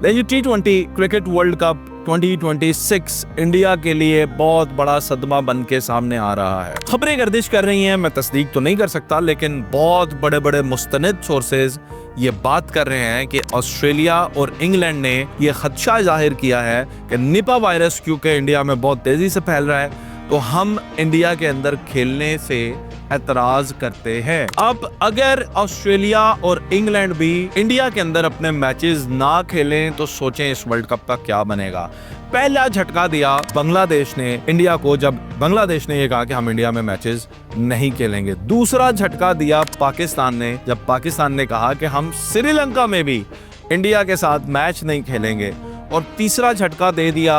देखिए T20 cricket world cup 2026 India के लिए बहुत बड़ा सदमा बन के सामने आ रहा है। खबरें गर्दिश कर रही हैं, मैं तस्दीक तो नहीं कर सकता, लेकिन बहुत बड़े बड़े मुस्तनिद सोर्सेज ये बात कर रहे हैं कि ऑस्ट्रेलिया और इंग्लैंड ने ये खदशा जाहिर किया है कि निपा वायरस क्योंकि इंडिया में बहुत तेजी से फैल रहा है, तो हम इंडिया के अंदर खेलने से एतराज करते हैं। अब अगर ऑस्ट्रेलिया और इंग्लैंड भी इंडिया के अंदर अपने मैचेस ना खेलें तो सोचें इस वर्ल्ड कप का क्या बनेगा। पहला झटका दिया बांग्लादेश ने इंडिया को, जब बांग्लादेश ने ये कहा कि हम इंडिया में मैचेस नहीं खेलेंगे। दूसरा झटका दिया पाकिस्तान ने, जब पाकिस्तान ने कहा कि हम श्रीलंका में भी इंडिया के साथ मैच नहीं खेलेंगे। और तीसरा झटका दे दिया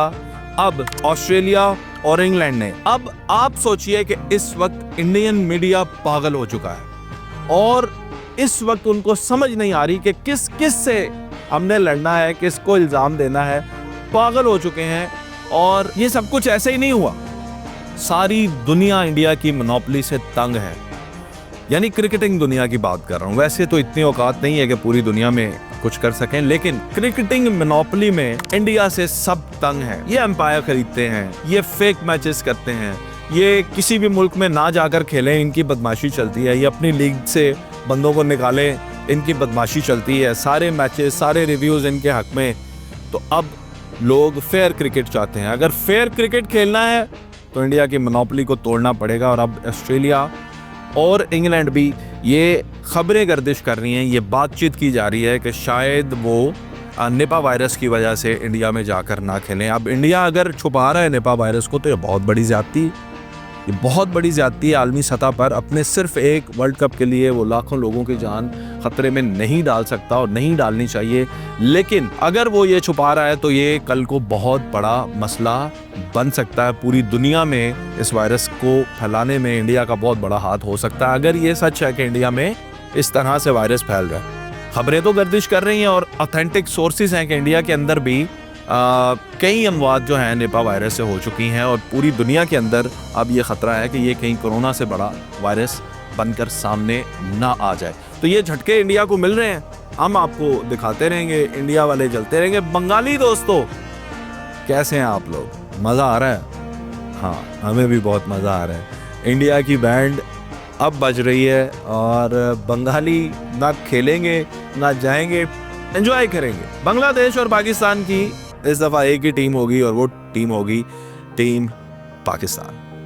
अब ऑस्ट्रेलिया और इंग्लैंड ने। अब आप सोचिए कि इस वक्त इंडियन मीडिया पागल हो चुका है और इस वक्त उनको समझ नहीं आ रही कि किस किस से हमने लड़ना है, किसको इल्जाम देना है। पागल हो चुके हैं। और ये सब कुछ ऐसे ही नहीं हुआ, सारी दुनिया इंडिया की मोनोपोली से तंग है, यानी क्रिकेटिंग दुनिया की बात कर रहा हूं। वैसे तो इतनी औकात नहीं है कि पूरी दुनिया में कुछ कर सकें, लेकिन क्रिकेटिंग मोनोपोली में इंडिया से सब तंग है। ये एम्पायर खरीदते हैं, ये फेक मैचेस करते हैं, ये किसी भी मुल्क में ना जाकर खेलें, इनकी बदमाशी चलती है। ये अपनी लीग से बंदों को निकालें, इनकी बदमाशी चलती है। सारे मैचेस, सारे रिव्यूज इनके हक में। तो अब लोग फेयर क्रिकेट चाहते हैं। अगर फेयर क्रिकेट खेलना है तो इंडिया की मोनोपोली को तोड़ना पड़ेगा। और अब ऑस्ट्रेलिया और इंग्लैंड भी ये खबरें गर्दिश कर रही हैं, ये बातचीत की जा रही है कि शायद वो निपा वायरस की वजह से इंडिया में जाकर ना खेलें। अब इंडिया अगर छुपा रहा है निपा वायरस को तो ये बहुत बड़ी ज़्यादती है आलमी सतह पर। अपने सिर्फ एक वर्ल्ड कप के लिए वो लाखों लोगों की जान खतरे में नहीं डाल सकता और नहीं डालनी चाहिए। लेकिन अगर वो ये छुपा रहा है तो ये कल को बहुत बड़ा मसला बन सकता है। पूरी दुनिया में इस वायरस को फैलाने में इंडिया का बहुत बड़ा हाथ हो सकता है, अगर ये सच है कि इंडिया में इस तरह से वायरस फैल रहा है। खबरें तो गर्दिश कर रही हैं और ऑथेंटिक सोर्सेज हैं कि इंडिया के अंदर भी कई अमवात जो हैं निपा वायरस से हो चुकी हैं और पूरी दुनिया के अंदर अब ये ख़तरा है कि ये कहीं कोरोना से बड़ा वायरस बनकर सामने ना आ जाए। तो ये झटके इंडिया को मिल रहे हैं, हम आपको दिखाते रहेंगे, इंडिया वाले चलते रहेंगे। बंगाली दोस्तों कैसे हैं आप लोग? मज़ा आ रहा है? हाँ, हमें भी बहुत मज़ा आ रहा है। इंडिया की बैंड अब बज रही है और बंगाली ना खेलेंगे ना जाएंगे, एंजॉय करेंगे। बांग्लादेश और पाकिस्तान की इस दफ़ा एक ही टीम होगी और वो टीम होगी टीम पाकिस्तान।